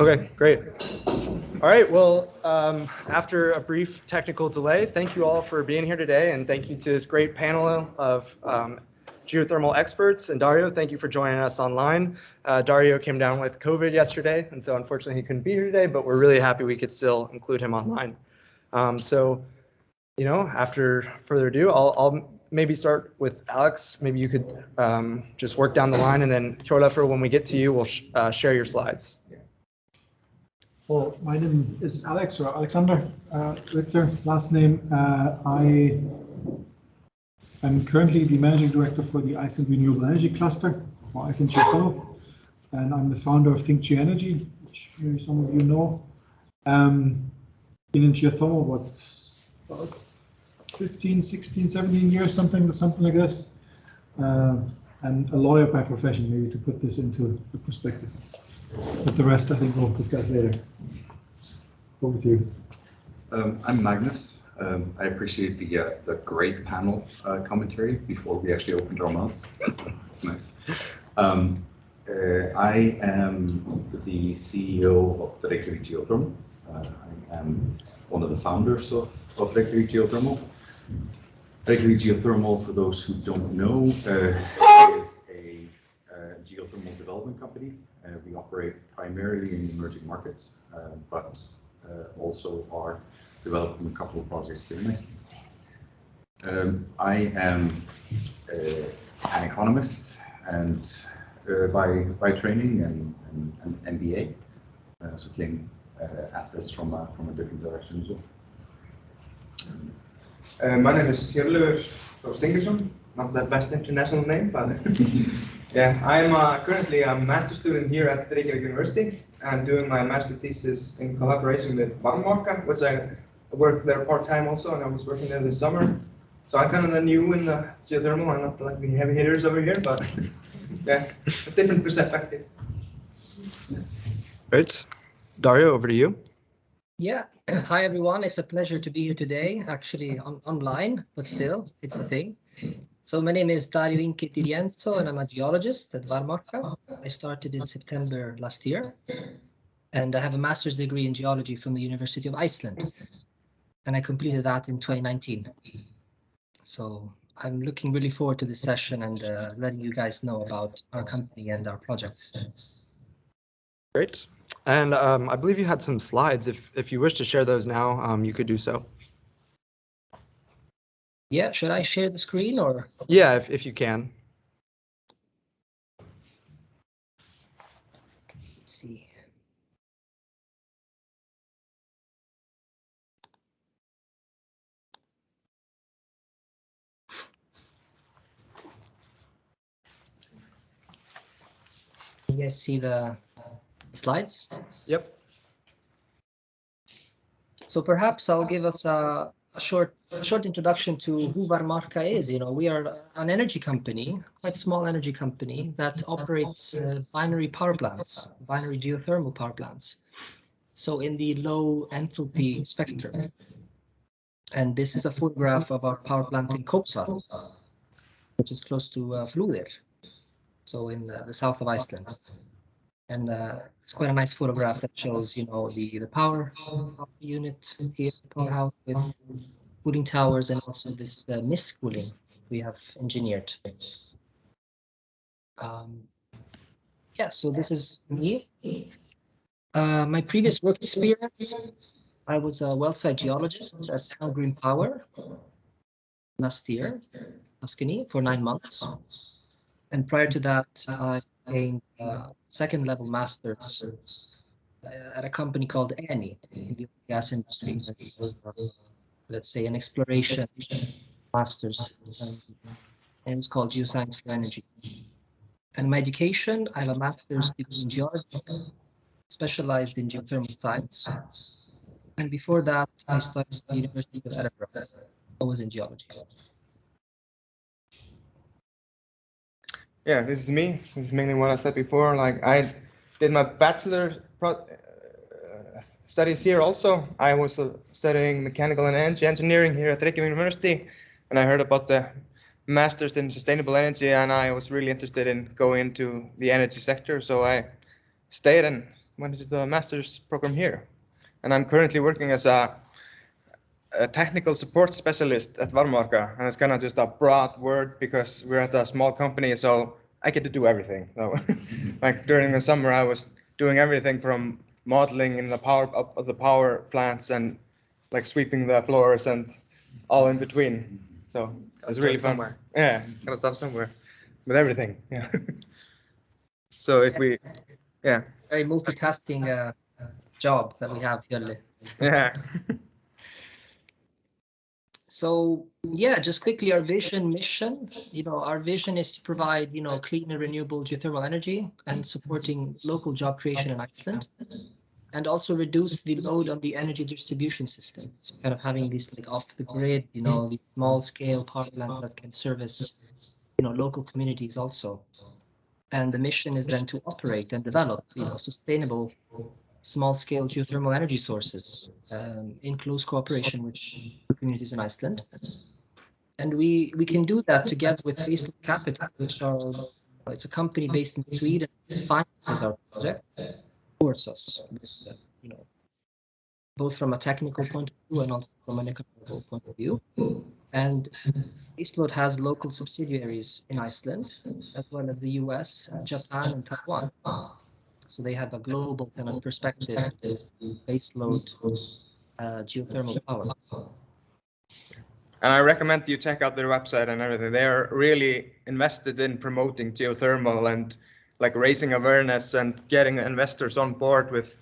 Okay, great. All right, well, after a brief technical delay, thank you all for being here today, and thank you to this great panel of geothermal experts. And Dario, thank you for joining us online. Dario came down with COVID yesterday, and so unfortunately he couldn't be here today, but we're really happy we could still include him online. So, you know, after further ado, I'll maybe start with Alex. Maybe you could just work down the line, and then Hjörleifur, when we get to you, we'll share your slides. Well, my name is Alex, or Alexander Richter, last name. I am currently the Managing Director for the Iceland Renewable Energy Cluster, or Iceland Geothermal, and I'm the founder of ThinkGeoEnergy, which maybe some of you know. Been in geothermal, about 15, 16, 17 years, something like this. And a lawyer by profession, maybe, to put this into the perspective. But the rest, I think, we'll discuss later. Over to you. I'm Magnús. I appreciate the great panel commentary before we actually opened our mouths. That's nice. I am the CEO of the Reykjavik Geothermal. I am one of the founders of Reykjavik Geothermal. Reykjavik Geothermal, for those who don't know, is a geothermal development company. We operate primarily in emerging markets, but also are developing a couple of projects here in Iceland. I am an economist and by training and an MBA, so came at this from a different direction as well. My name is Hjörleifur of Steingrimsson, not the best international name, but yeah, I'm currently a master's student here at Reykjavik University. I'm doing my master thesis in collaboration with Varmaorka, which I work there part-time also, and I was working there this summer. So I'm kind of the new in the geothermal. I'm not like the heavy hitters over here, but yeah, a different perspective. Great. Dario, over to you. Yeah, hi everyone. It's a pleasure to be here today, actually online, but still, it's a thing. So my name is Dario Rienzo, and I'm a geologist at Varmaorka. I started in September last year, and I have a master's degree in geology from the University of Iceland, and I completed that in 2019. So I'm looking really forward to this session and letting you guys know about our company and our projects. Great. And I believe you had some slides. If you wish to share those now, you could do so. Yeah, should I share the screen or? Yeah, if you can. Let's see. You guys see the slides? Yep. So perhaps I'll give us a short introduction to who Varmaorka is. You know, we are an energy company, quite small energy company that operates binary power plants, binary geothermal power plants. So in the low enthalpy spectrum. And this is a photograph of our power plant in Kópsvað, which is close to Flúðir, so in the south of Iceland. And it's quite a nice photograph that shows, you know, the power unit here, powerhouse with cooling towers, and also this mist cooling we have engineered. Yeah, so this is me. My previous work experience, I was a well site geologist at Green Power last year, Tuscany, for 9 months. And prior to that, I gained second level master's at a company called Eni in the gas industry. It was, let's say, an exploration master's, and it's called Geoscience for Energy. And my education, I have a master's degree in geology, specialized in geothermal science. And before that, I studied at the University of Edinburgh. I was in geology. Yeah, this is me. This is mainly what I said before. Like, I did my bachelor's studies here also. I was studying mechanical and energy engineering here at Reykjavik University, and I heard about the master's in sustainable energy, and I was really interested in going into the energy sector. So I stayed and went into the master's program here, and I'm currently working as a technical support specialist at Varmaorka, and it's kind of just a broad word because we're at a small company, so I get to do everything. So, like during the summer, I was doing everything from modeling in the power plants and like sweeping the floors and all in between. So it was really fun. Somewhere. Yeah, gotta start somewhere with everything. Yeah. So if we, yeah, Very multitasking job that we have here. yeah. So yeah, just quickly, our vision mission, our vision is to provide, clean and renewable geothermal energy and supporting local job creation in Iceland, and also reduce the load on the energy distribution system. So kind of having these like off the grid, these small scale power plants that can service, local communities also. And the mission is then to operate and develop, sustainable small-scale geothermal energy sources in close cooperation with communities in Iceland. And we can do that together with Baseload Capital, it's a company based in Sweden that finances our project, supports us, both from a technical point of view and also from an economical point of view. And Baseload has local subsidiaries in Iceland, as well as the US, Japan, and Taiwan. So they have a global kind of perspective to baseload geothermal power. And I recommend you check out their website and everything. They are really invested in promoting geothermal and like raising awareness and getting investors on board with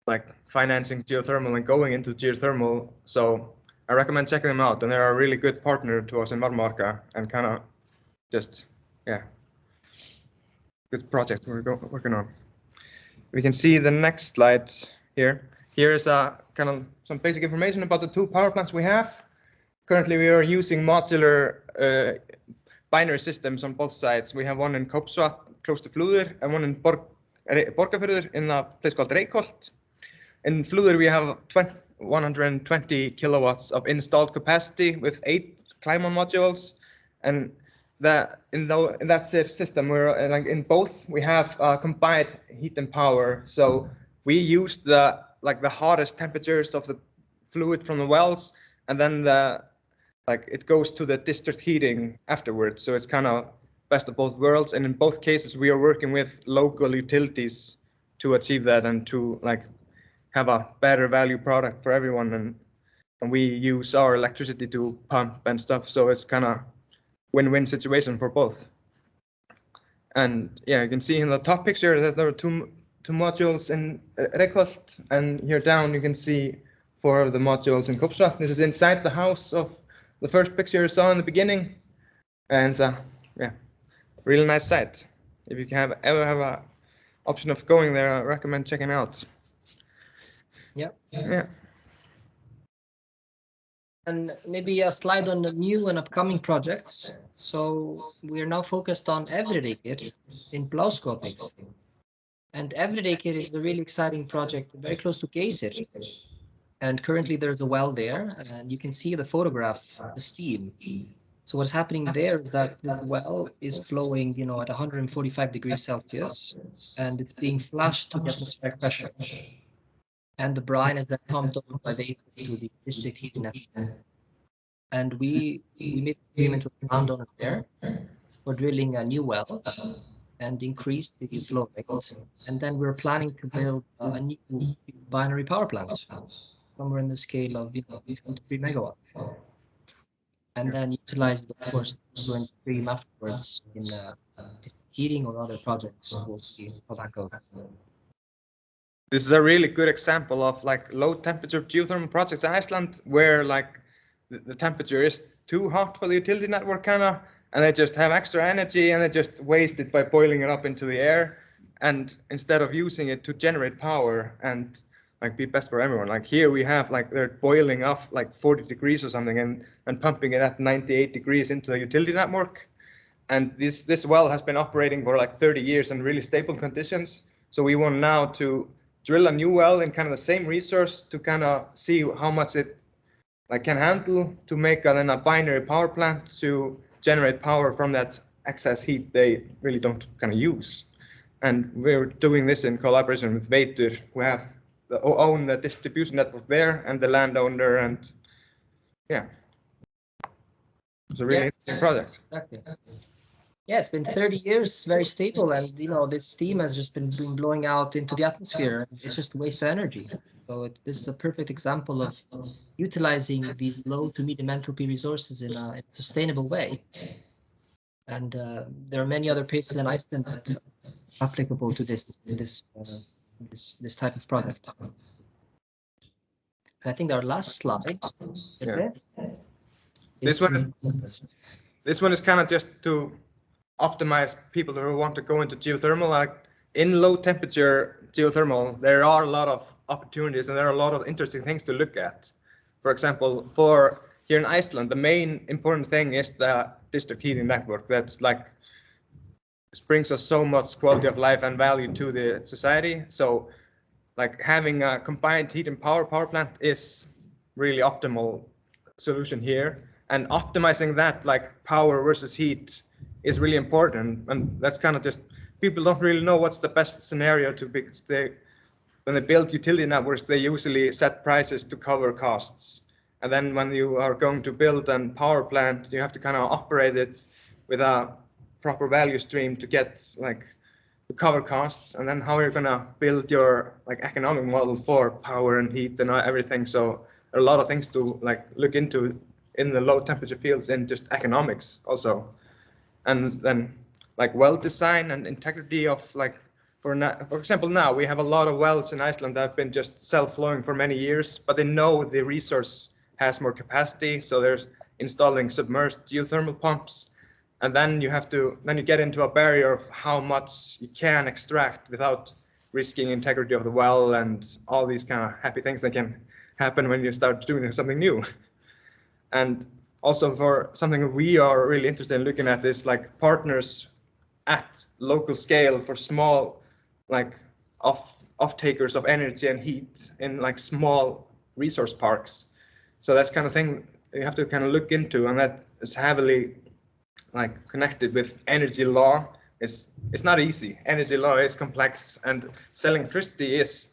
like financing geothermal and going into geothermal. So I recommend checking them out. And they're a really good partner to us in Varmaorka and kind of just, yeah, good project we're working on. We can see the next slide here. Here is kind of some basic information about the two power plants we have. Currently, we are using modular binary systems on both sides. We have one in Kopsvat, close to Flúðir, and one in Borgarfjörður in a place called Reykjavik. In Flúðir, we have 120 kilowatts of installed capacity with 8 climate modules, and in that system, we're like in both we have combined heat and power. So we use the hottest temperatures of the fluid from the wells, and then it goes to the district heating afterwards. So it's kind of best of both worlds. And in both cases, we are working with local utilities to achieve that and to have a better value product for everyone. And we use our electricity to pump and stuff. So it's kind of win-win situation for both. And yeah, you can see in the top picture that there are two modules in Reykjavik, and here down you can see 4 of the modules in Kopsvat. This is inside the house of the first picture you saw in the beginning, and yeah, really nice site. If you ever have a option of going there, I recommend checking out. Yeah. And maybe a slide on the new and upcoming projects. So we are now focused on Efri in Bláskógey. And Efri is a really exciting project, very close to Geysir. And currently there's a well there, and you can see the photograph, the steam. So what's happening there is that this well is flowing, at 145 degrees Celsius, and it's being flushed to atmospheric pressure. And the brine is then pumped over by vapor to the district heating network. And we made an agreement with the landowner there for drilling a new well and increase the flow rate. And then we're planning to build a new binary power plant, somewhere in the scale of 2 to 3 megawatts. And then utilize the force to stream afterwards in district heating or other projects. We'll see how that goes. This is a really good example of low temperature geothermal projects in Iceland where the temperature is too hot for the utility network and they just have extra energy and they just waste it by boiling it up into the air, and instead of using it to generate power and be best for everyone. Here we have they're boiling off 40 degrees or something and pumping it at 98 degrees into the utility network. And this well has been operating for 30 years in really stable conditions. So we want now to drill a new well in kind of the same resource to kind of see how much it can handle to make then a binary power plant to generate power from that excess heat they really don't kind of use. And we're doing this in collaboration with Veitur, who own the distribution network there and the landowner, and yeah, it's a really interesting project. Exactly. Yeah, it's been 30 years, very stable, and this steam has just been blowing out into the atmosphere. It's just waste of energy. So this is a perfect example of utilizing these low to medium enthalpy resources in a sustainable way. And there are many other places in Iceland that are applicable to this type of product. And I think our last slide. Yeah. This one is kind of just to optimize people who want to go into geothermal. Like in low temperature geothermal, there are a lot of opportunities and there are a lot of interesting things to look at. For example, for here in Iceland, the main important thing is the district heating network. That's like brings us so much quality of life and value to the society. So like having a combined heat and power plant is really optimal solution here. And optimizing that, like power versus heat, is really important. And that's kind of just, people don't really know what's the best scenario to be, when they build utility networks, they usually set prices to cover costs. And then when you are going to build a power plant, you have to kind of operate it with a proper value stream to get like to cover costs. And then how are you going to build your like economic model for power and heat and everything. So there are a lot of things to like look into in the low temperature fields and just economics also. And then like well design and integrity of like, for example, now we have a lot of wells in Iceland that have been just self-flowing for many years, but they know the resource has more capacity. So there's installing submerged geothermal pumps. And then you get into a barrier of how much you can extract without risking integrity of the well and all these kind of happy things that can happen when you start doing something new. And also for something we are really interested in looking at is like partners at local scale for small like off-takers of energy and heat in like small resource parks. So that's kind of thing you have to kind of look into, and that is heavily like connected with energy law. It's not easy. Energy law is complex, and selling electricity is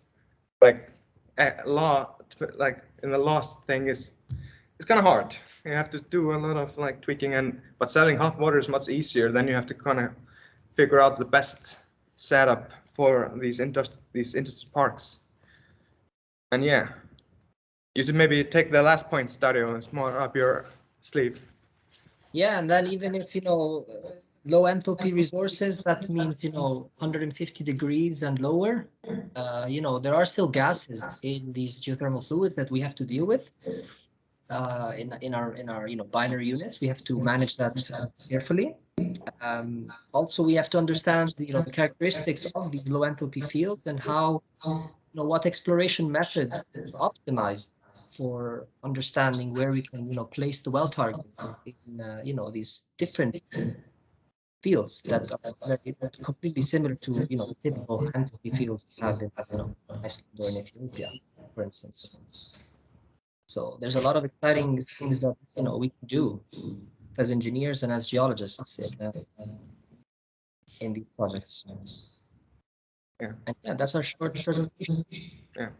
like a law, like in the last thing is it's kind of hard. You have to do a lot of like tweaking, but selling hot water is much easier. Then you have to kind of figure out the best setup for these industry parks. And yeah, you should maybe take the last points, Dario. It's more up your sleeve. Yeah, and then even if low enthalpy resources, that means 150 degrees and lower. There are still gases in these geothermal fluids that we have to deal with. In our binary units, we have to manage that carefully. Also, we have to understand the characteristics of these low enthalpy fields and how what exploration methods are optimized for understanding where we can place the well targets in these different fields that are completely similar to the typical enthalpy fields we have in Iceland or in Ethiopia, for instance. So there's a lot of exciting things that we can do as engineers and as geologists in these projects. Yeah. And yeah, that's our short presentation. Yeah.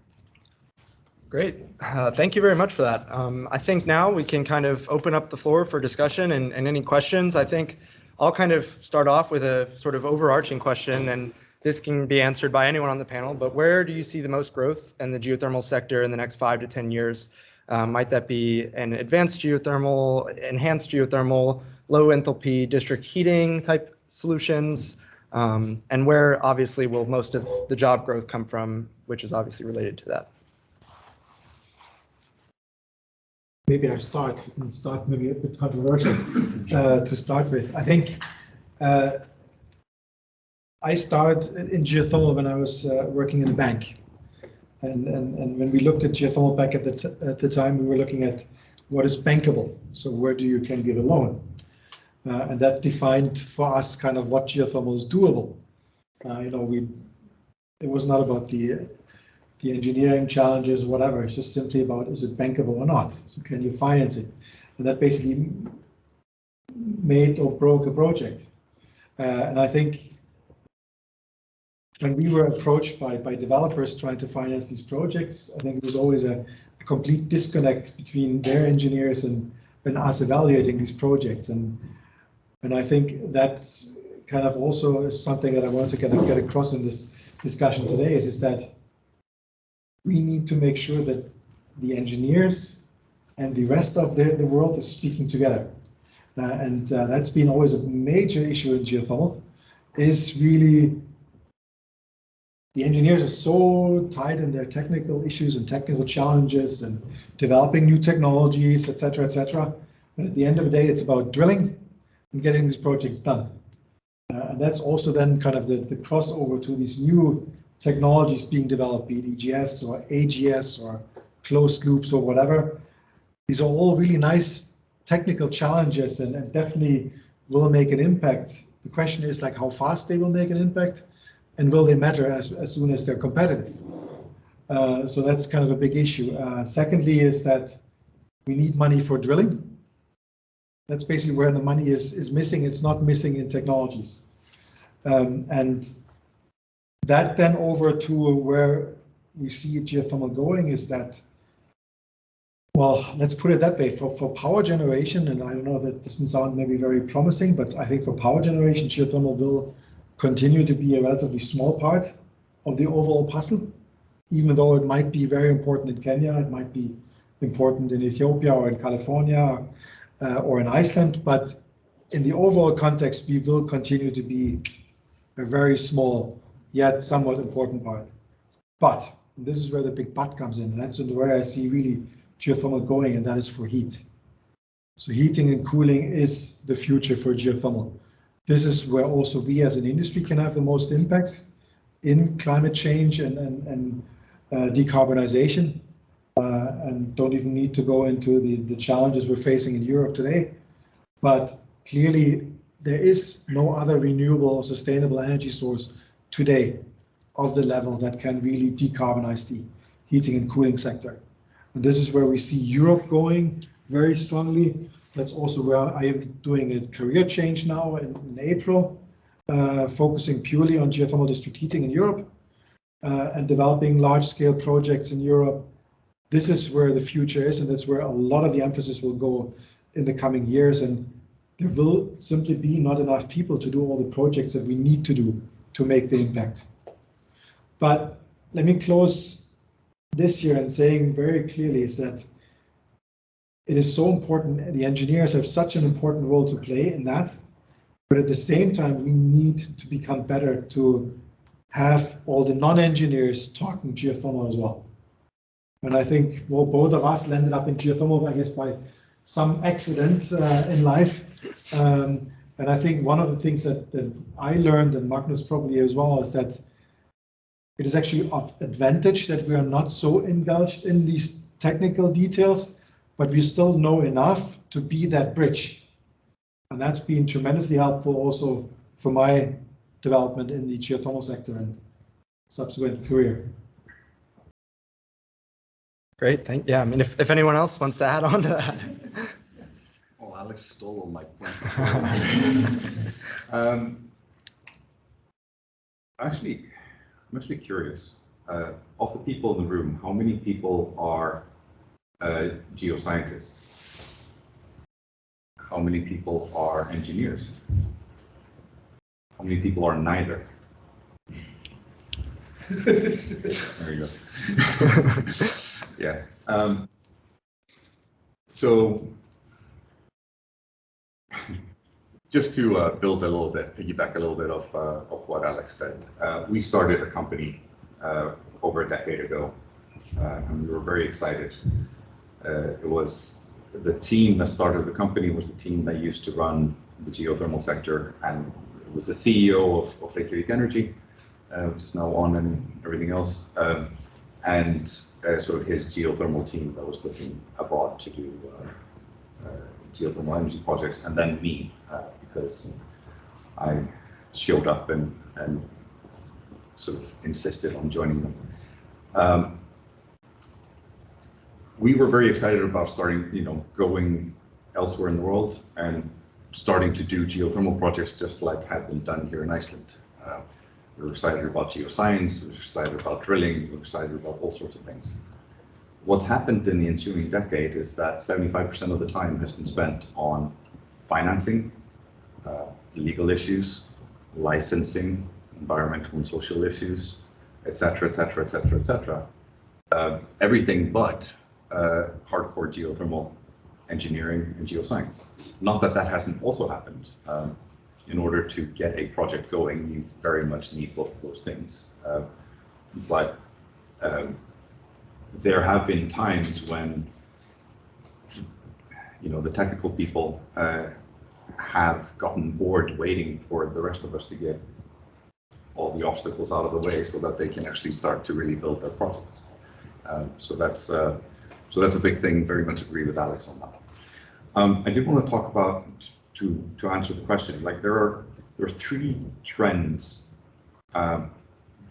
Great. Thank you very much for that. I think now we can kind of open up the floor for discussion and any questions. I think I'll kind of start off with a sort of overarching question, and this can be answered by anyone on the panel, but where do you see the most growth in the geothermal sector in the next 5 to 10 years? Might that be an advanced geothermal, enhanced geothermal, low enthalpy district heating type solutions? And where obviously will most of the job growth come from, which is obviously related to that? Maybe I'll start maybe a bit controversial to start with. I think I started in geothermal when I was working in a bank. And when we looked at geothermal back at the time, we were looking at what is bankable. So where you can give a loan. And that defined for us kind of what geothermal is doable. It was not about the engineering challenges, whatever. It's just simply about, is it bankable or not? So can you finance it? And that basically made or broke a project. And I think when we were approached by developers trying to finance these projects, I think it was always a complete disconnect between their engineers and us evaluating these projects. And I think that kind of also is something that I want to get across in this discussion today is that we need to make sure that the engineers and the rest of the world is speaking together. And that's been always a major issue in geothermal, is really the engineers are so tied in their technical issues and technical challenges and developing new technologies, et cetera. But at the end of the day, it's about drilling and getting these projects done. And that's also then kind of the crossover to these new technologies being developed, be it EGS or AGS or closed loops or whatever. These are all really nice technical challenges and definitely will make an impact. The question is like how fast they will make an impact and will they matter as soon as they're competitive. So that's kind of a big issue. Secondly is that we need money for drilling. That's basically where the money is missing. It's not missing in technologies. And that then over to where we see geothermal going is that, well, let's put it that way, for power generation, and I don't know, that doesn't sound maybe very promising, but I think for power generation, geothermal will continue to be a relatively small part of the overall puzzle, even though it might be very important in Kenya, it might be important in Ethiopia or in California or in Iceland, but in the overall context, we will continue to be a very small, yet somewhat important part. But this is where the big but comes in, and that's where I see really geothermal going, and that is for heat. So heating and cooling is the future for geothermal. This is where also we as an industry can have the most impact in climate change and decarbonization, and don't even need to go into the challenges we're facing in Europe today. But clearly, there is no other renewable or sustainable energy source today of the level that can really decarbonize the heating and cooling sector. And this is where we see Europe going very strongly. That's also where I am doing a career change now in April, focusing purely on geothermal district heating in Europe and developing large-scale projects in Europe. This is where the future is, and that's where a lot of the emphasis will go in the coming years. And there will simply be not enough people to do all the projects that we need to do to make the impact. But let me close this year and saying very clearly is that it is so important, the engineers have such an important role to play in that, but at the same time, we need to become better to have all the non-engineers talking geothermal as well. And I think, well, both of us landed up in geothermal, I guess, by some accident in life. And I think one of the things that I learned, and Magnús probably as well, is that it is actually of advantage that we are not so indulged in these technical details, but we still know enough to be that bridge. And that's been tremendously helpful also for my development in the geothermal sector and subsequent career. Great, yeah, I mean, if anyone else wants to add on to that. Well, Alex stole all my points. Actually, I'm actually curious. Of the people in the room, how many people are geoscientists? How many people are engineers? How many people are neither? There you go. Yeah. So just to build a little bit, piggyback a little bit of what Alex said. We started a company over a decade ago, and we were very excited. It was the team that started the company was the team that used to run the geothermal sector, and it was the CEO of Reykjavik Energy, which is now on and everything else, and sort of his geothermal team that was looking abroad to do geothermal energy projects, and then me, because I showed up and sort of insisted on joining them. We were very excited about starting, going elsewhere in the world and starting to do geothermal projects just like had been done here in Iceland. We're excited about geoscience, we're excited about drilling, we're excited about all sorts of things. What's happened in the ensuing decade is that 75% of the time has been spent on financing, legal issues, licensing, environmental and social issues, etc., etc., etc., etc. Everything but hardcore geothermal engineering and geoscience. Not that that hasn't also happened. In order to get a project going, you very much need both of those things. But there have been times when, you know, the technical people have gotten bored waiting for the rest of us to get all the obstacles out of the way so that they can actually start to really build their projects. So that's a big thing. Very much agree with Alex on that. I did want to talk about, to answer the question, like there are three trends that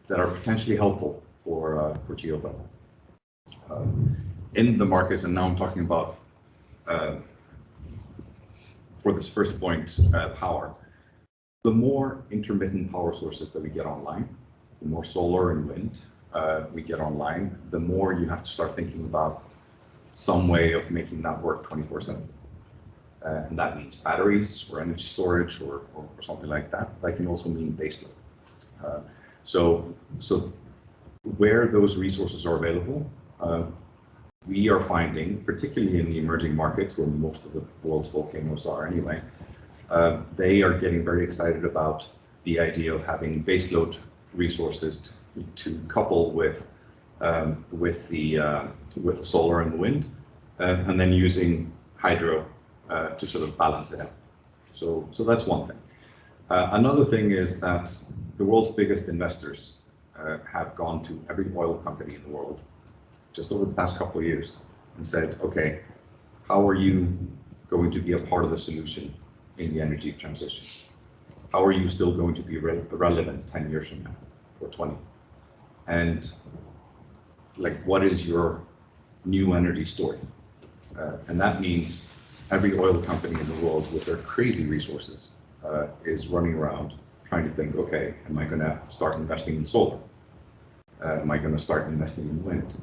are potentially helpful for geothermal in the markets, and now I'm talking about for this first point, power. The more intermittent power sources that we get online, the more solar and wind we get online, the more you have to start thinking about some way of making that work 24/7. And that means batteries or energy storage or something like that. That can also mean baseload. So where those resources are available, we are finding, particularly in the emerging markets where most of the world's volcanoes are anyway, they are getting very excited about the idea of having baseload resources to couple with the solar and the wind, and then using hydro to sort of balance it out. So that's one thing. Another thing is that the world's biggest investors have gone to every oil company in the world just over the past couple of years and said, okay, how are you going to be a part of the solution in the energy transition? How are you still going to be relevant 10 years from now or 20? And like, what is your new energy story? And that means every oil company in the world with their crazy resources is running around trying to think, okay, am I going to start investing in solar? Am I going to start investing in wind?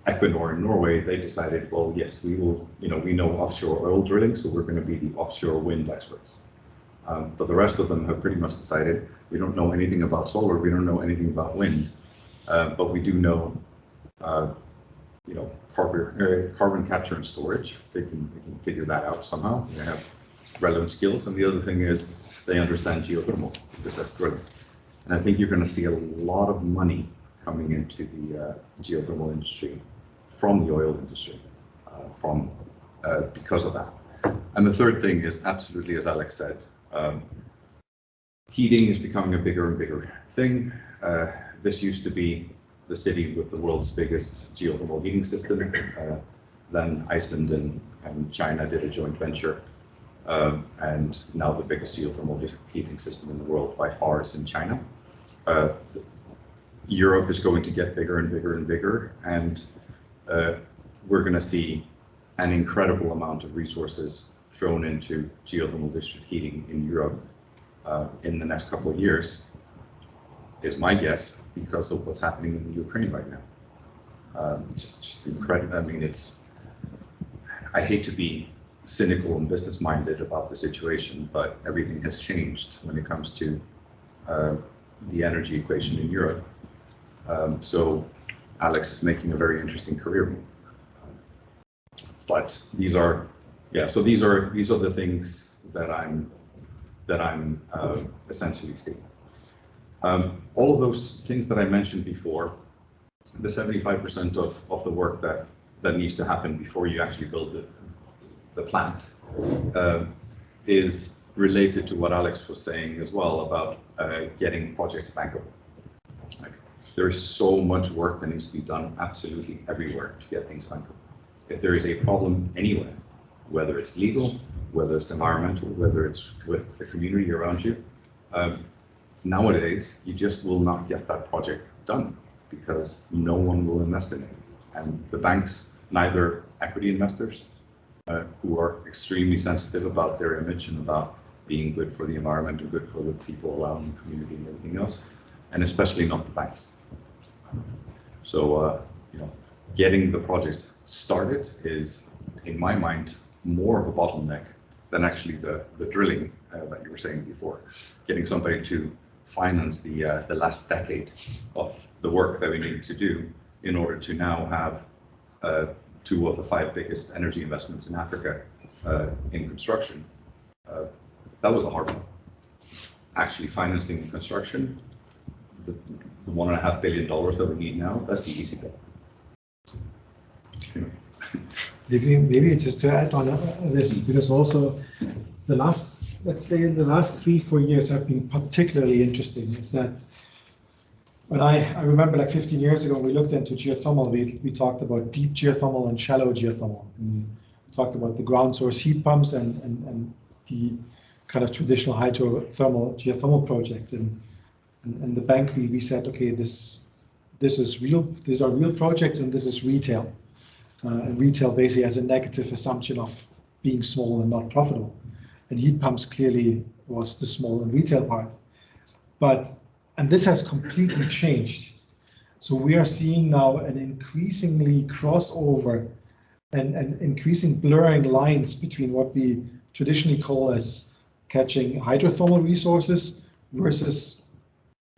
Equinor in Norway, they decided, well, yes, we will, you know, we know offshore oil drilling, so we're going to be the offshore wind experts. But the rest of them have pretty much decided, we don't know anything about solar, we don't know anything about wind, but we do know, you know, carbon capture and storage. They can figure that out somehow. They have relevant skills. And the other thing is they understand geothermal, because that's drilling. And I think you're going to see a lot of money coming into the geothermal industry from the oil industry, because of that. And the third thing is absolutely, as Alex said, heating is becoming a bigger and bigger thing. This used to be the city with the world's biggest geothermal heating system. Then Iceland and China did a joint venture. And now the biggest geothermal heating system in the world by far is in China. Europe is going to get bigger and bigger and bigger, and we're going to see an incredible amount of resources thrown into geothermal district heating in Europe in the next couple of years, is my guess, because of what's happening in the Ukraine right now. Just incredible. I mean, I hate to be cynical and business-minded about the situation, but everything has changed when it comes to the energy equation in Europe. So Alex is making a very interesting career move. But these are the things that I'm essentially seeing. All of those things that I mentioned before, the 75% of the work that needs to happen before you actually build the plant is related to what Alex was saying as well about getting projects bankable. Like, there is so much work that needs to be done absolutely everywhere to get things bankable. If there is a problem anywhere, whether it's legal, whether it's environmental, whether it's with the community around you, nowadays you just will not get that project done because no one will invest in it. And the banks, neither equity investors who are extremely sensitive about their image and about being good for the environment and good for the people around the community and everything else, and especially not the banks. So, you know, getting the project started is, in my mind, more of a bottleneck than actually the drilling that you were saying before. Getting somebody to finance the last decade of the work that we need to do in order to now have 2 of the 5 biggest energy investments in Africa in construction. That was the hard one. Actually financing the construction, the $1.5 billion that we need now, that's the easy bit. Maybe just to add on this, because also the last, let's say the last 3-4 years have been particularly interesting, is that when I remember like 15 years ago, we looked into geothermal, we talked about deep geothermal and shallow geothermal. And we talked about the ground source heat pumps and the kind of traditional geothermal projects. And the bank, we said, okay, this is real, these are real projects and this is retail. And retail basically has a negative assumption of being small and not profitable. And heat pumps clearly was the small and retail part. And this has completely changed. So we are seeing now an increasingly crossover and increasing blurring lines between what we traditionally call as catching hydrothermal resources versus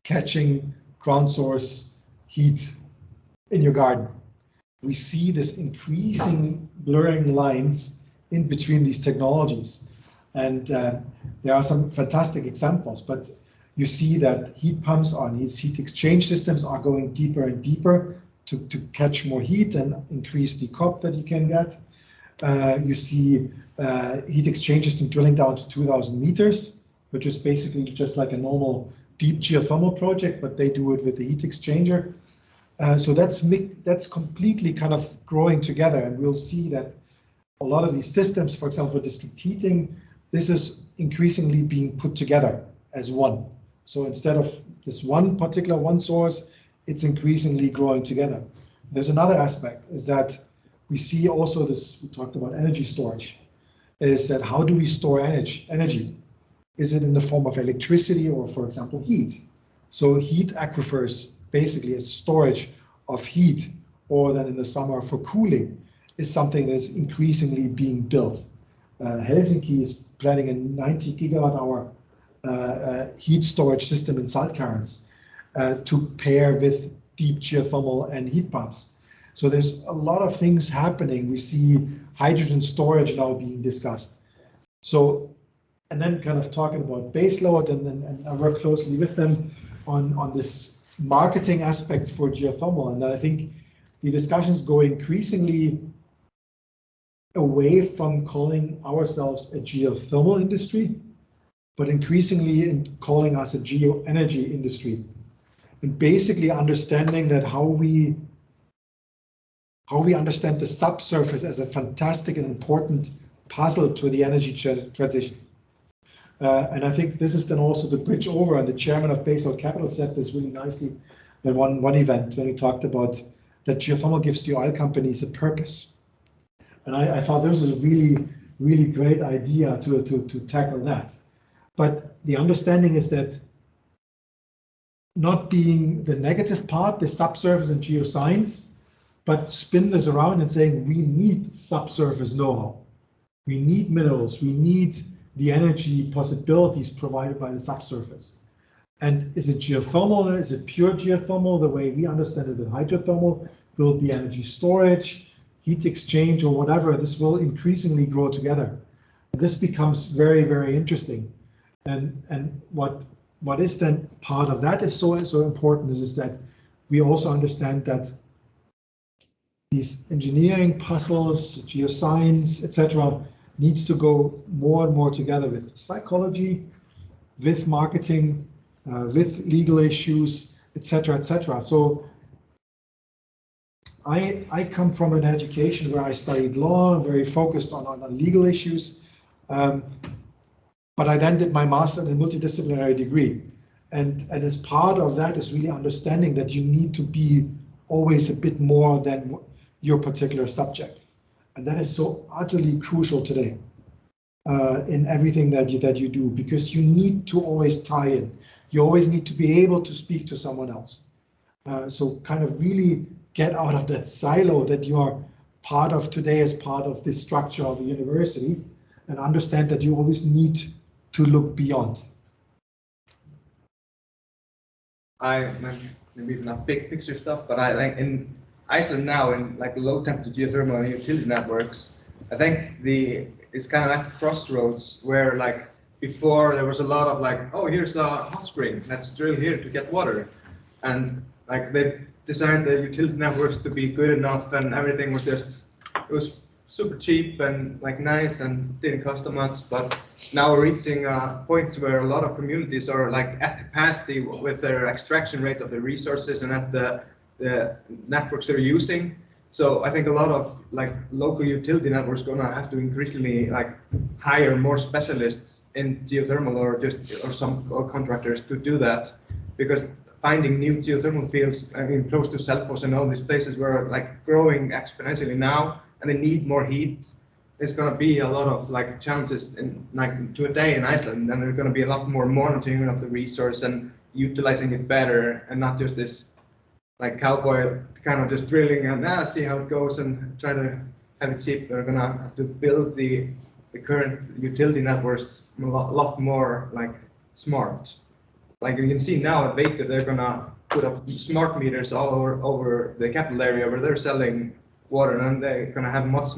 catching ground source heat in your garden. We see this increasing blurring lines in between these technologies. And there are some fantastic examples, but you see that heat pumps on these heat exchange systems are going deeper and deeper to catch more heat and increase the COP that you can get. You see heat exchange system drilling down to 2,000 meters, which is basically just like a normal deep geothermal project, but they do it with the heat exchanger. So that's completely kind of growing together, and we'll see that a lot of these systems, for example, district heating, this is increasingly being put together as one. So instead of this one source, it's increasingly growing together. There's another aspect, is that we see also this, we talked about energy storage, is that how do we store energy? Is it in the form of electricity or, for example, heat? So heat aquifers, basically as storage of heat, or then in the summer for cooling, is something that is increasingly being built. Helsinki is planning a 90 gigawatt hour heat storage system in salt caverns to pair with deep geothermal and heat pumps. So there's a lot of things happening. We see hydrogen storage now being discussed. So, and then kind of talking about baseload, and I work closely with them on this marketing aspects for geothermal. And I think the discussions go increasingly away from calling ourselves a geothermal industry, but increasingly in calling us a geoenergy industry, and basically understanding that how we understand the subsurface as a fantastic and important puzzle to the energy transition. And I think this is then also the bridge over, and the chairman of Baseload Capital said this really nicely in one event when he talked about that geothermal gives the oil companies a purpose. And I thought this was a really, really great idea to tackle that. But the understanding is that not being the negative part, the subsurface and geoscience, but spin this around and saying we need subsurface know-how. We need minerals, we need the energy possibilities provided by the subsurface. And is it geothermal? Is it pure geothermal? The way we understand it in hydrothermal will be energy storage, heat exchange, or whatever. This will increasingly grow together. This becomes very, very interesting. And what is then part of that is so important is that we also understand that these engineering puzzles, geoscience, etc., needs to go more and more together with psychology, with marketing, with legal issues, etc., etc. So I come from an education where I studied law, and very focused on legal issues. But I then did my master in a multidisciplinary degree. And as part of that is really understanding that you need to be always a bit more than your particular subject. And that is so utterly crucial today. in everything that you do, because you need to always tie in. You always need to be able to speak to someone else. So kind of really get out of that silo that you are part of today as part of the structure of the university, and understand that you always need to look beyond. Maybe not big picture stuff, but I like in Iceland now in like low temperature geothermal and utility networks, I think it's kind of at the crossroads where like before there was a lot of like, oh, here's a hot spring, let's drill here to get water. And like they designed the utility networks to be good enough, and everything was just, it was super cheap and like nice and didn't cost that much. But now we're reaching a point where a lot of communities are like at capacity with their extraction rate of the resources and at the networks they're using. So I think a lot of like local utility networks gonna have to increasingly like hire more specialists in geothermal or contractors to do that, because finding new geothermal fields, I mean, close to Selfoss and all these places where like growing exponentially now, and they need more heat. There's going to be a lot of like challenges in like today in Iceland, and there's going to be a lot more monitoring of the resource and utilizing it better, and not just this like cowboy kind of just drilling and see how it goes and try to have it cheap. They're going to have to build the current utility networks a lot more like smart. Like you can see now at Baker, they're going to put up smart meters all over the capital area where they're selling water, and they're going to have much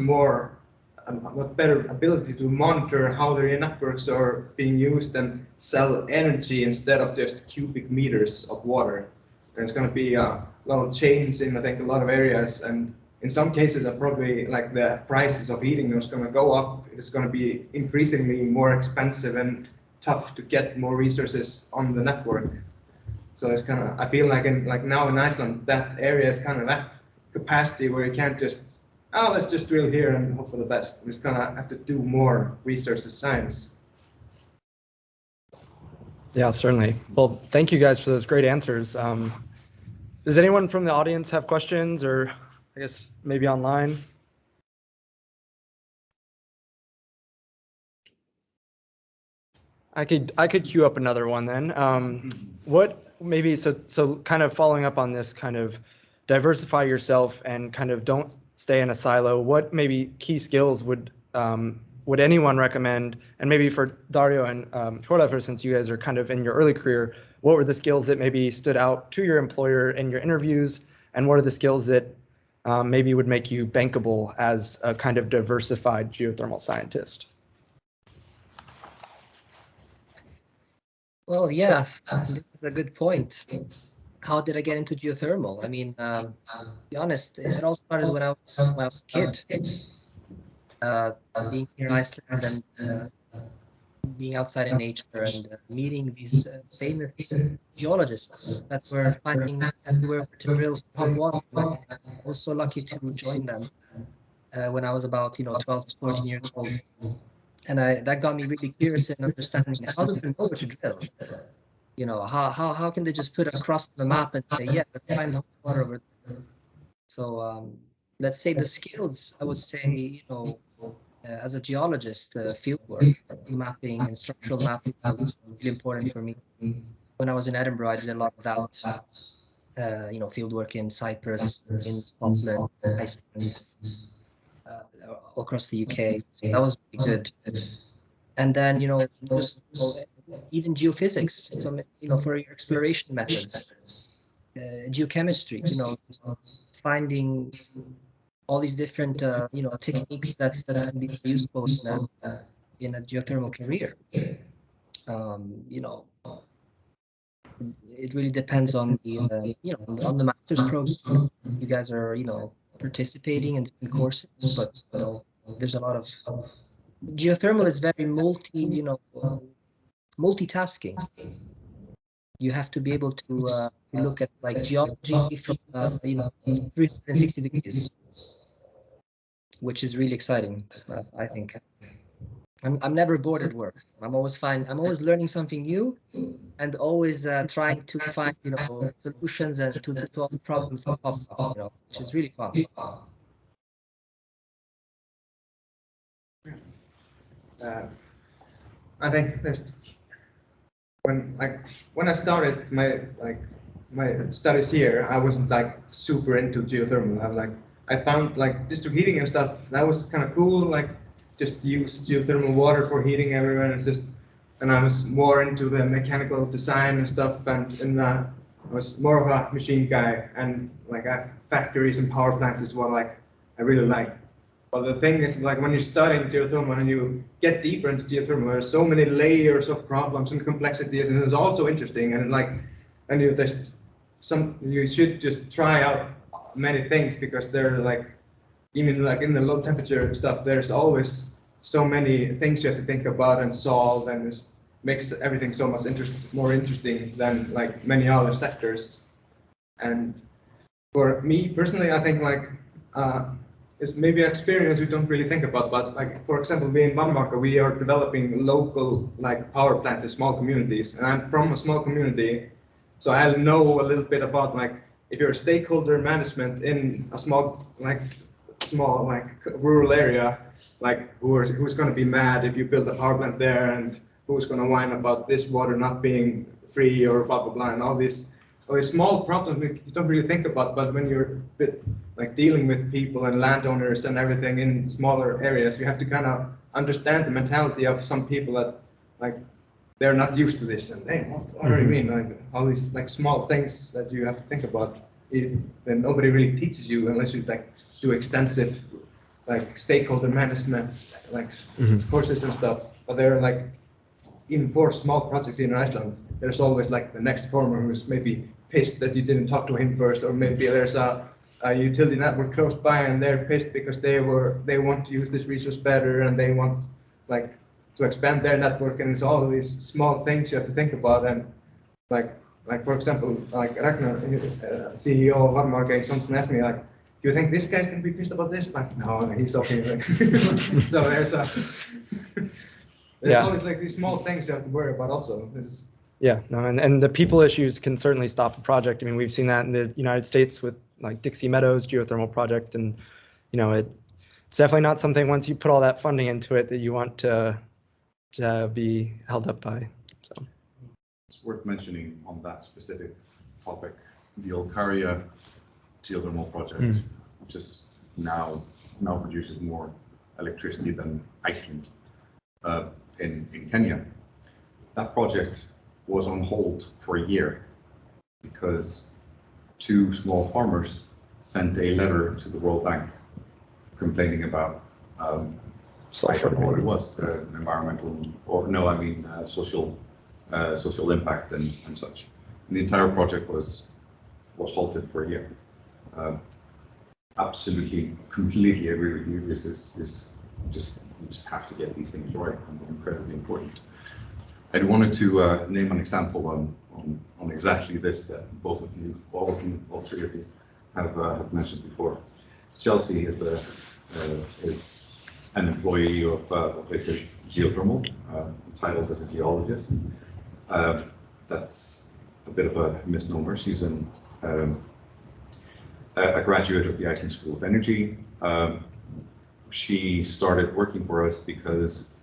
better ability to monitor how their networks are being used and sell energy instead of just cubic meters of water. There's going to be a lot of change in, I think, a lot of areas, and in some cases, probably like the prices of heating is going to go up. It's going to be increasingly more expensive and tough to get more resources on the network. So it's kind of, I feel like now in Iceland, that area is kind of at capacity where you can't just, oh, let's just drill here and hope for the best. We're just gonna have to do more resources science. Yeah, certainly. Well, thank you guys for those great answers. Does anyone from the audience have questions, or I guess maybe online? I could queue up another one then. What maybe so kind of following up on this, kind of diversify yourself and kind of don't stay in a silo. What maybe key skills would anyone recommend? And maybe for Dario and Hjörleifur, since you guys are kind of in your early career, what were the skills that maybe stood out to your employer in your interviews, and what are the skills that maybe would make you bankable as a kind of diversified geothermal scientist? Well, yeah, this is a good point. How did I get into geothermal? I mean, to be honest, it all started when I was a kid. Being here in Iceland and being outside in nature and meeting these famous geologists that were finding everywhere to drill hot water. I was so lucky to join them when I was about 12 to 14 years old. And that got me really curious in understanding how do they know where to drill? How can they just put across the map and say, yeah, let's find hot water over there. So let's say the skills, I would say, as a geologist, field work, mapping and structural mapping was really important for me. When I was in Edinburgh, I did a lot of that, field work in Cyprus, in Scotland, Iceland, all across the UK. So that was really good. And then, just even geophysics, so, for your exploration methods, geochemistry, finding all these different, techniques that can be useful in a geothermal career. It really depends on the, on the master's program. You guys are, participating in different courses, but, there's a lot of geothermal is very multitasking. You have to be able to look at like geology from 360 degrees, which is really exciting. I think I'm never bored at work. I'm always learning something new, and always trying to find solutions and to all the problems that pop up, which is really fun. I think there's when I started my studies here, I wasn't like super into geothermal. I found like district heating and stuff that was kind of cool. Like just use geothermal water for heating everywhere. And I was more into the mechanical design and stuff. And I was more of a machine guy. And like factories and power plants is what like I really like. But the thing is, like when you're studying geothermal and you get deeper into geothermal, there's so many layers of problems and complexities, and it's also interesting. And like, and you should just try out many things because they're like, even like in the low temperature stuff, there's always so many things you have to think about and solve, and it makes everything so much more interesting than like many other sectors. And for me personally, I think like it's maybe an experience we don't really think about, but like for example, we in Varmaorka, we are developing local like power plants in small communities, and I'm from a small community, so I know a little bit about like if you're a stakeholder management in a small rural area, like who's going to be mad if you build a power plant there, and who's going to whine about this water not being free or blah blah blah, and all these small problems you don't really think about, but when you're like dealing with people and landowners and everything in smaller areas, you have to kind of understand the mentality of some people that like they're not used to this, and hey, what do you mean? Like all these like small things that you have to think about, then nobody really teaches you unless you like do extensive like stakeholder management like courses and stuff. But they're like even for small projects in Iceland, there's always like the next farmer who's maybe pissed that you didn't talk to him first, or maybe there's a utility network close by and they're pissed because they want to use this resource better and they want like to expand their network, and it's all of these small things you have to think about. And like for example, like Ragnar, CEO of Varmaorka, someone asked me like, do you think this guy's gonna be pissed about this? Like, no, he's okay. Like, so there's always like these small things you have to worry about also. Yeah, no, and the people issues can certainly stop a project. I mean, we've seen that in the United States with like Dixie Meadows geothermal project, and it's definitely not something once you put all that funding into it that you want to be held up by. So it's worth mentioning on that specific topic, the Olkaria geothermal project, which is now produces more electricity than Iceland in Kenya. That project was on hold for a year because 2 small farmers sent a letter to the World Bank complaining about I don't know what it was, environmental or no, I mean social impact and such. And the entire project was halted for a year. Absolutely, completely agree with you. This is just you just have to get these things right, and incredibly important. I wanted to name an example on exactly this that both of you, all 3 of you, have mentioned before. Chelsea is an employee of Reykjavik Geothermal, titled as a geologist. That's a bit of a misnomer. She's a graduate of the Iceland School of Energy. She started working for us because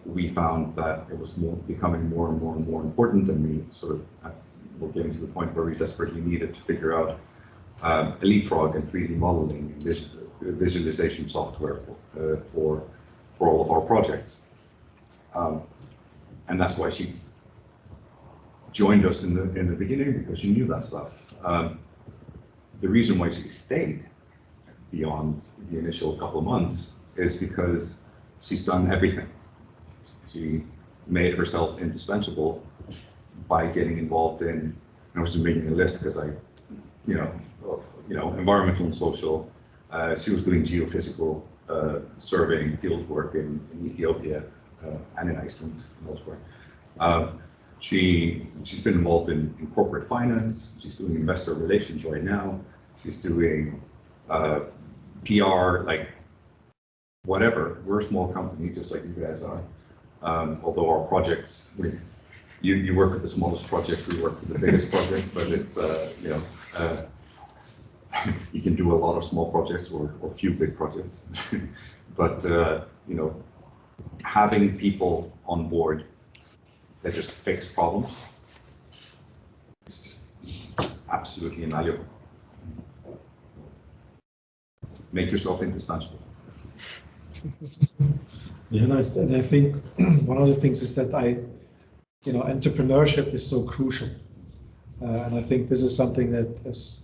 we found that it was becoming more and more important, and we sort of were getting to the point where we desperately needed to figure out a leapfrog in 3D modeling and visualization software for all of our projects. And that's why she joined us in the beginning, because she knew that stuff. The reason why she stayed beyond the initial couple of months is because she's done everything. She made herself indispensable by getting involved in, I was just making a list because environmental and social. She was doing geophysical surveying field work in Ethiopia and in Iceland and elsewhere. She's been involved in corporate finance. She's doing investor relations right now. She's doing PR, like whatever. We're a small company, just like you guys are. Although our projects, you work with the smallest project, we work with the biggest project, but it's you can do a lot of small projects or few big projects. But having people on board that just fix problems is just absolutely invaluable. Make yourself indispensable. Yeah, and I think one of the things is that entrepreneurship is so crucial, and I think this is something that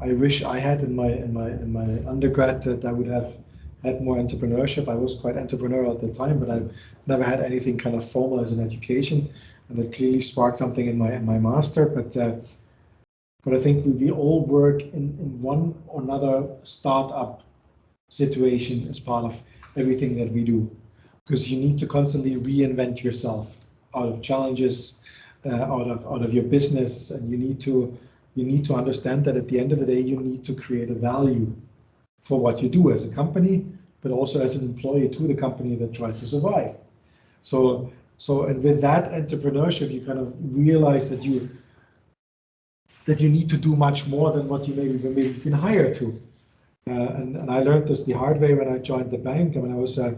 I wish I had in my undergrad, that I would have had more entrepreneurship. I was quite entrepreneurial at the time, but I've never had anything kind of formal as an education, and that clearly sparked something in my master. But I think we all work in one or another startup situation as part of everything that we do, because you need to constantly reinvent yourself out of challenges, out of your business, and you need to understand that at the end of the day you need to create a value for what you do as a company, but also as an employee to the company that tries to survive. So and with that entrepreneurship, you kind of realize that you need to do much more than what you maybe been hired to. And I learned this the hard way when I joined the bank. I mean, I was, I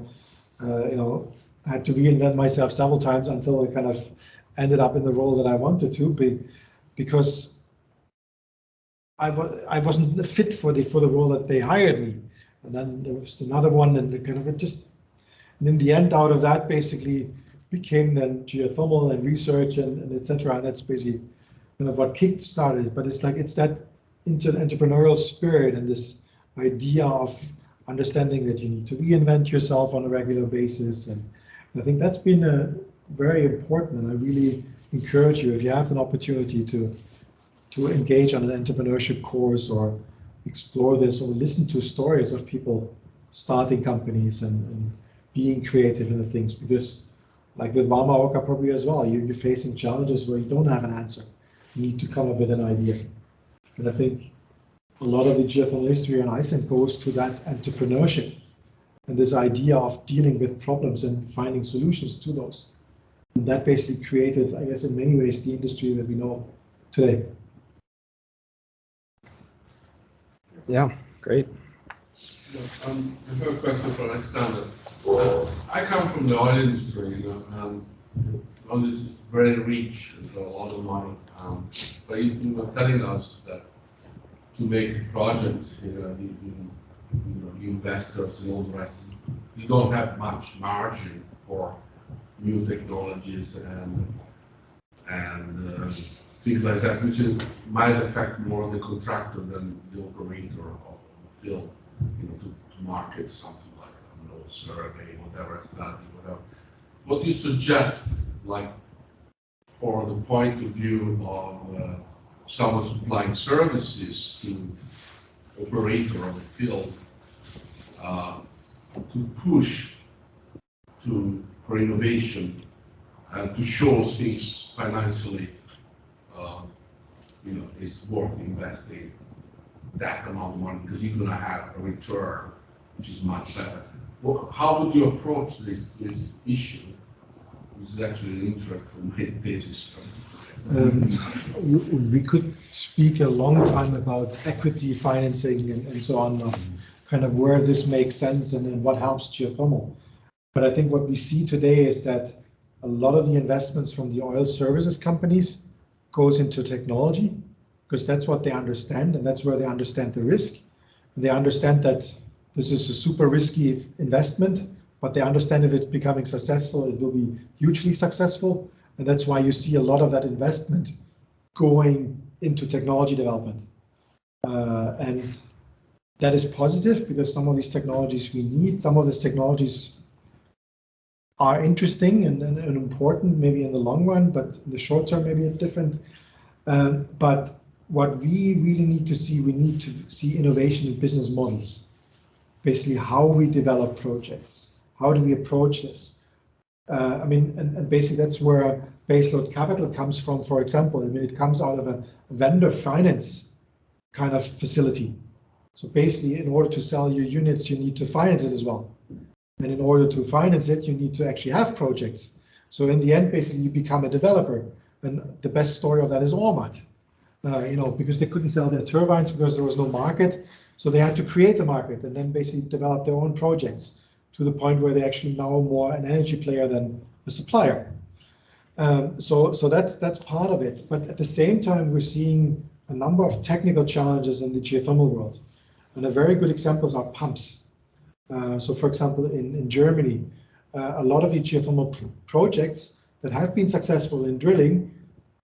had to reinvent myself several times until I kind of ended up in the role that I wanted to be, because I wasn't fit for the role that they hired me. And then there was another one, and and in the end, out of that, basically became then geothermal and research and etc. And that's basically kind of what kick-started it. But it's that entrepreneurial spirit and this idea of understanding that you need to reinvent yourself on a regular basis, and I think that's been very important. And I really encourage you, if you have an opportunity to engage on an entrepreneurship course or explore this or listen to stories of people starting companies and being creative in the things, because like with Varmaorka probably as well, you're facing challenges where you don't have an answer. You need to come up with an idea. And I think a lot of the geothermal history in Iceland goes to that entrepreneurship and this idea of dealing with problems and finding solutions to those. And that basically created, I guess, in many ways, the industry that we know today. Yeah, great. I have a question for Alexander. I come from the oil industry, and oil is very rich and a lot of money. But you were telling us that to make projects, investors and all the rest, you don't have much margin for new technologies and things like that, which might affect more the contractor than the operator of the field, to market something like, survey, whatever, study, whatever. What do you suggest, like, for the point of view of someone supplying services to operator of the field, to push for innovation, to show things financially, it's worth investing that amount of money because you're going to have a return which is much better. Well, how would you approach this issue? This is actually an interest for my thesis. We could speak a long time about equity financing and so on, of kind of where this makes sense and what helps geothermal. But I think what we see today is that a lot of the investments from the oil services companies goes into technology, because that's what they understand, and that's where they understand the risk. And they understand that this is a super risky investment, but they understand if it's becoming successful, it will be hugely successful. And that's why you see a lot of that investment going into technology development. And that is positive, because some of these technologies we need, some of these technologies are interesting and important maybe in the long run, but in the short term maybe it's different. But what we really need to see, we need to see innovation in business models. Basically how we develop projects, how do we approach this? And basically that's where baseload capital comes from, for example. It comes out of a vendor finance kind of facility. So basically, in order to sell your units, you need to finance it as well. And in order to finance it, you need to actually have projects. So in the end, basically, you become a developer. And the best story of that is Ormat. Because they couldn't sell their turbines because there was no market. So they had to create a market and then basically develop their own projects to the point where they're actually now more an energy player than a supplier. So that's part of it. But at the same time, we're seeing a number of technical challenges in the geothermal world. And a very good examples are pumps. So for example, in Germany, a lot of the geothermal projects that have been successful in drilling,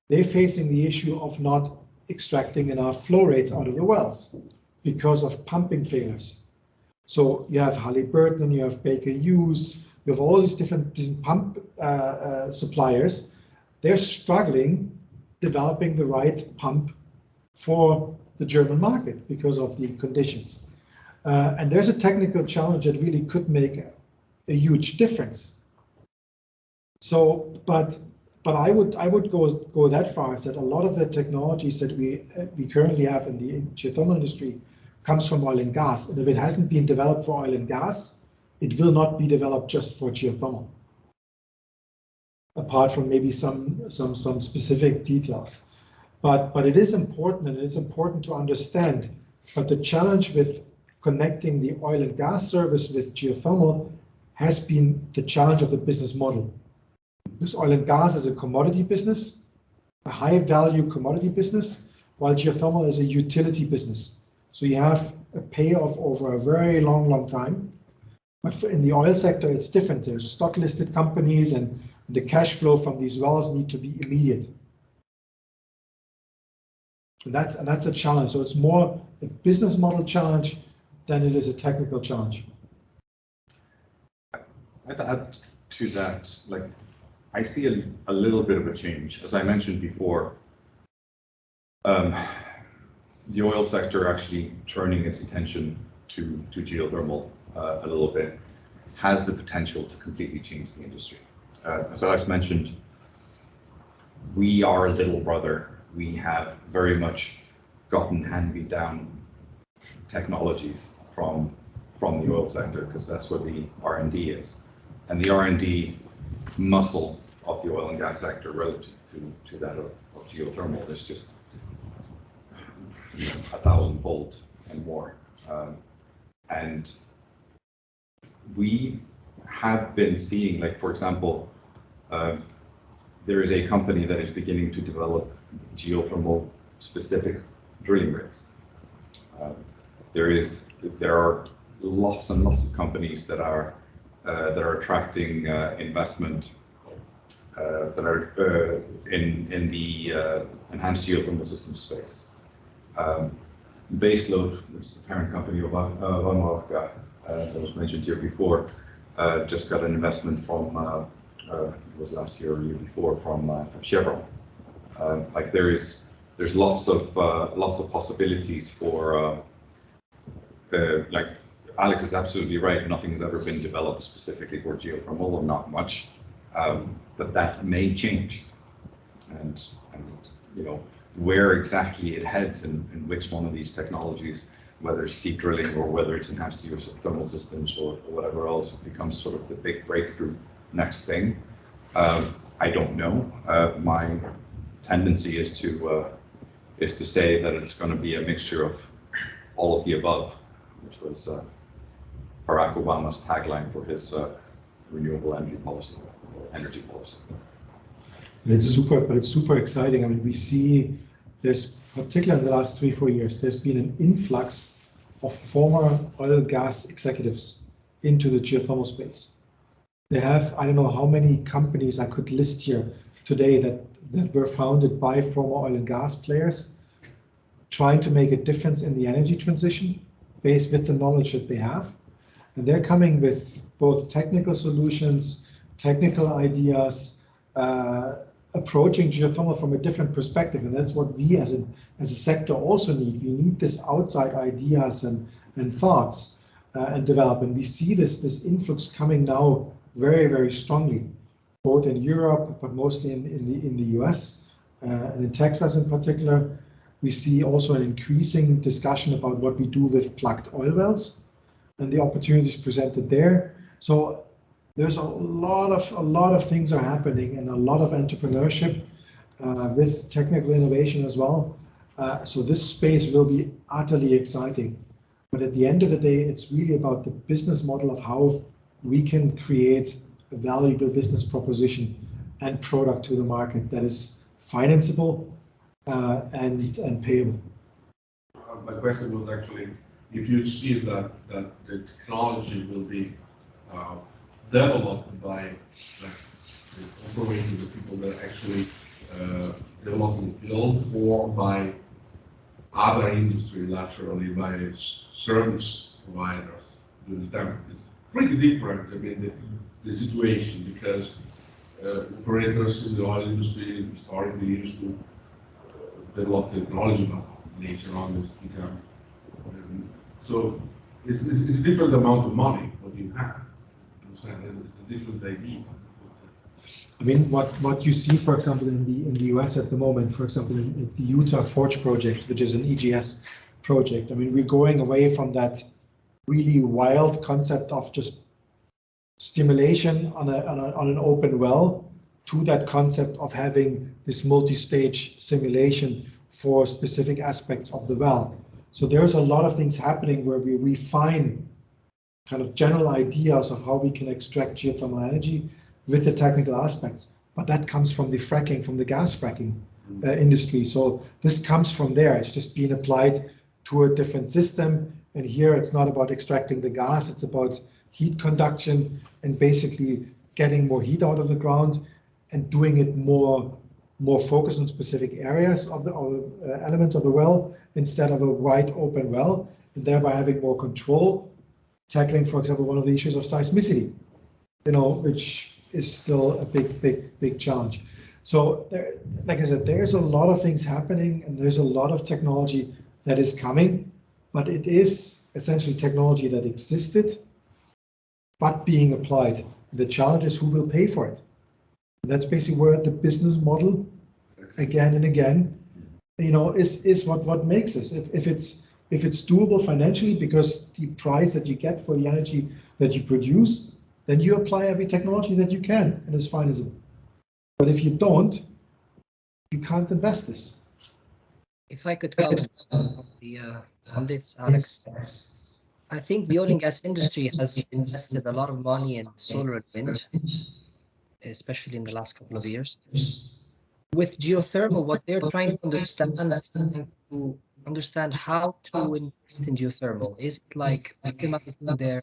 they're facing the issue of not extracting enough flow rates out of the wells because of pumping failures. So you have Halliburton, you have Baker Hughes, you have all these different pump suppliers. They're struggling developing the right pump for the German market because of the conditions. And there's a technical challenge that really could make a huge difference. So, but I would go that far as that a lot of the technologies that we currently have in the geothermal industry comes from oil and gas. And if it hasn't been developed for oil and gas, it will not be developed just for geothermal, apart from maybe some specific details. But it is important, and it is important to understand. But the challenge with connecting the oil and gas service with geothermal has been the challenge of the business model. Because oil and gas is a commodity business, a high value commodity business, while geothermal is a utility business. So you have a payoff over a very long time. But in the oil sector, it's different. There's stock listed companies, and the cash flow from these wells need to be immediate. And that's a challenge. So it's more a business model challenge than it is a technical challenge. I'd add to that, like, I see a little bit of a change. As I mentioned before, the oil sector actually turning its attention to geothermal a little bit has the potential to completely change the industry. As Alex mentioned, we are a little brother. We have very much gotten hand-me-down technologies from the oil sector, because that's where the R&D is. And the R&D muscle of the oil and gas sector relative to that of geothermal is just 1,000-fold and more. And we have been seeing, like, for example, there is a company that is beginning to develop geothermal specific drilling rigs. There are lots and lots of companies that are attracting investment that are in the enhanced geothermal system space. Baseload, which is the parent company of Varmaorka, that was mentioned here before, just got an investment from it was last year or year before from Chevron. Like there's lots of possibilities for like Alex is absolutely right. Nothing has ever been developed specifically for geothermal, or not much, but that may change, and you know where exactly it heads and which one of these technologies, whether it's deep drilling or whether it's enhanced geothermal systems or whatever else, becomes sort of the big breakthrough next thing. I don't know. My tendency is to say that it's going to be a mixture of all of the above, which was Barack Obama's tagline for his renewable energy policy. It's super exciting. I mean, we see there's, particularly in the last 3-4 years, there's been an influx of former oil and gas executives into the geothermal space. They have, I don't know how many companies I could list here today that were founded by former oil and gas players, trying to make a difference in the energy transition based with the knowledge that they have. And they're coming with both technical solutions, technical ideas, approaching geothermal from a different perspective. And that's what we as a sector also need. We need this outside ideas and thoughts and development. We see this influx coming now very, very strongly, both in Europe, but mostly in the US and in Texas in particular. We see also an increasing discussion about what we do with plugged oil wells and the opportunities presented there. So there's a lot of things are happening, and a lot of entrepreneurship with technical innovation as well. So this space will be utterly exciting. But at the end of the day, it's really about the business model of how we can create a valuable business proposition and product to the market that is financeable and payable. My question was actually, if you see that the technology will be developed by the operators, the people that actually developing the field, or by other industry laterally, by service providers. You understand? It's pretty different. I mean, the situation, because operators in the oil industry historically used to develop technology, but later on it's become. So it's a different amount of money what you have. You understand? It's a different idea. I mean, what you see, for example, in the US at the moment, for example, in the Utah Forge project, which is an EGS project. I mean, we're going away from that really wild concept of just stimulation on an open well to that concept of having this multi-stage simulation for specific aspects of the well. So there's a lot of things happening where we refine kind of general ideas of how we can extract geothermal energy with the technical aspects, but that comes from the fracking, from the gas fracking industry. So this comes from there. It's just being applied to a different system. And here it's not about extracting the gas, it's about heat conduction and basically getting more heat out of the ground and doing it more focused on specific areas of the elements of the well instead of a wide open well, and thereby having more control, tackling, for example, one of the issues of seismicity, which is still a big challenge. So there, like I said, there's a lot of things happening and there's a lot of technology that is coming, but it is essentially technology that existed, but being applied. The challenge is who will pay for it. And that's basically where the business model, again and again, is what makes us. If it's doable financially because the price that you get for the energy that you produce, then you apply every technology that you can, and it's financeable. But if you don't, you can't invest this. If I could comment on this, Alex, I think the oil and gas industry has invested a lot of money in solar and wind, especially in the last couple of years. With geothermal, what they're trying to understand how to invest in geothermal. Is it like optimizing their,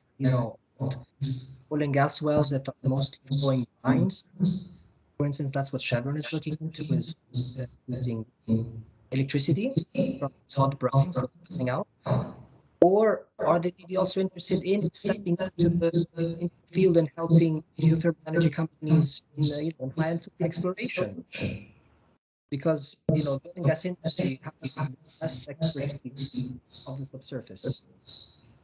oil and gas wells that are mostly flowing brines? For instance, that's what Chevron is looking into, is using electricity from its hot brines coming out. Or are they maybe also interested in stepping into the field and helping geothermal energy companies in high-altitude exploration? Because the oil and gas industry has the best expertise of the subsurface.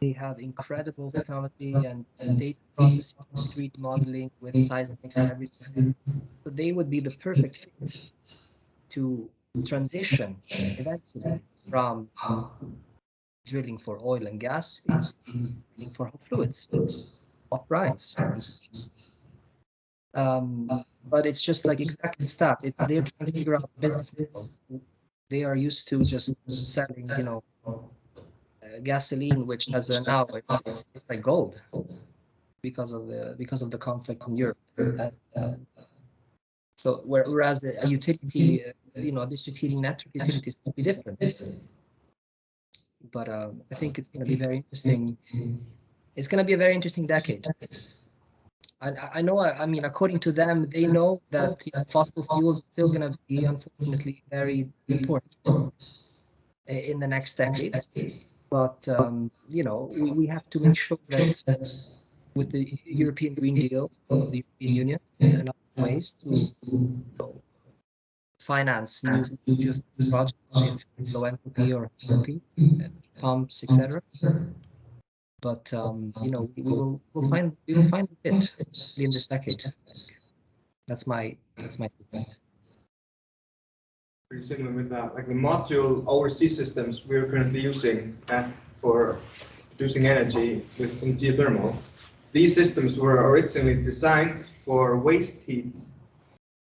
They have incredible technology and data processing, 3D modeling with seismics and everything. So they would be the perfect fit to transition eventually from drilling for oil and gas into drilling for fluids, hot brines. But it's just like exactly that. They're trying to figure out the business model. They are used to just selling, gasoline, which has now it's like gold because of the conflict in Europe. So whereas a utility, a district heating network utility is completely different. But I think it's going to be very interesting. It's going to be a very interesting decade. I know. I mean, according to them, they know that fossil fuels are still going to be, unfortunately, very important in the next decades. But we have to make sure that with the European Green Deal of the European Union and other ways to finance new projects with low entropy or entropy, pumps, etc. But we'll find a fit in this decade. That's my point. Pretty similar with that, like the module overseas systems we're currently using for producing energy in geothermal. These systems were originally designed for waste heat,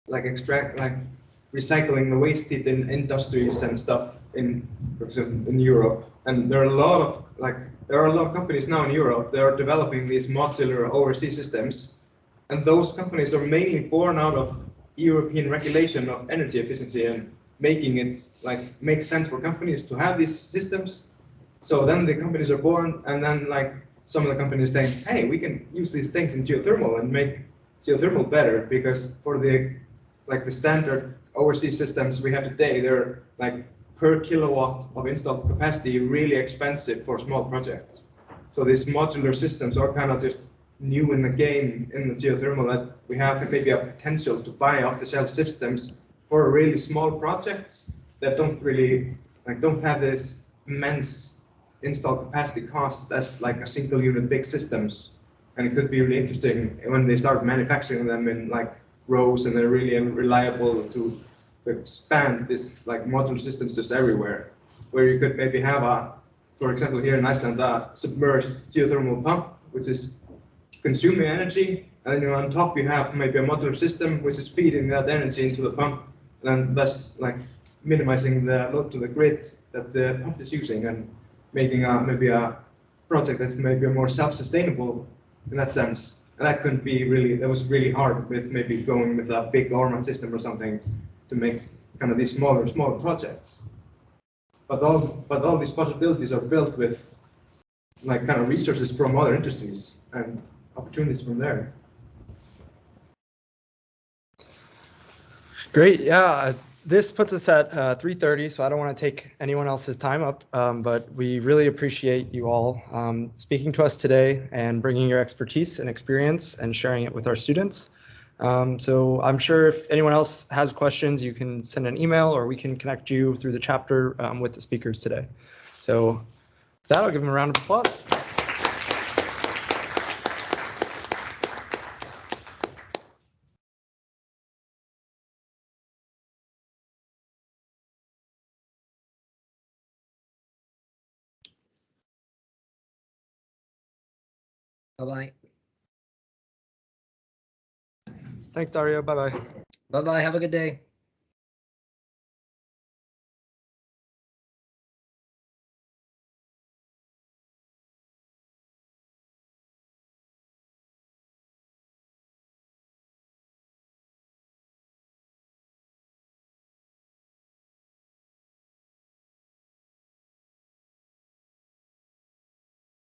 like recycling the waste heat in industries and stuff. in, for example, in Europe, and there are a lot of companies now in Europe that are developing these modular overseas systems, and those companies are mainly born out of European regulation of energy efficiency and making it make sense for companies to have these systems. So then the companies are born, and then some of the companies think, hey, we can use these things in geothermal and make geothermal better, because for the standard overseas systems we have today, they're per kilowatt of installed capacity really expensive for small projects. So these modular systems are kind of just new in the game in the geothermal, that we have maybe a potential to buy off-the-shelf systems for really small projects that don't have this immense install capacity cost as a single unit big systems. And it could be really interesting when they start manufacturing them in rows, and they're really reliable to expand this modular systems just everywhere, where you could maybe have for example, here in Iceland, a submerged geothermal pump, which is consuming energy, and then on top you have maybe a modular system which is feeding that energy into the pump, and thus minimizing the load to the grid that the pump is using, and making maybe a project that's maybe more self-sustainable in that sense. And that was really hard with maybe going with a big government system or something to make kind of these smaller projects. But all these possibilities are built with kind of resources from other industries and opportunities from there. Great. Yeah. This puts us at 3:30, so I don't want to take anyone else's time up, but we really appreciate you all speaking to us today and bringing your expertise and experience and sharing it with our students. So I'm sure if anyone else has questions, you can send an email, or we can connect you through the chapter with the speakers today. So with that, I'll give them a round of applause. Bye-bye. Thanks, Dario. Bye-bye. Bye-bye. Have a good day.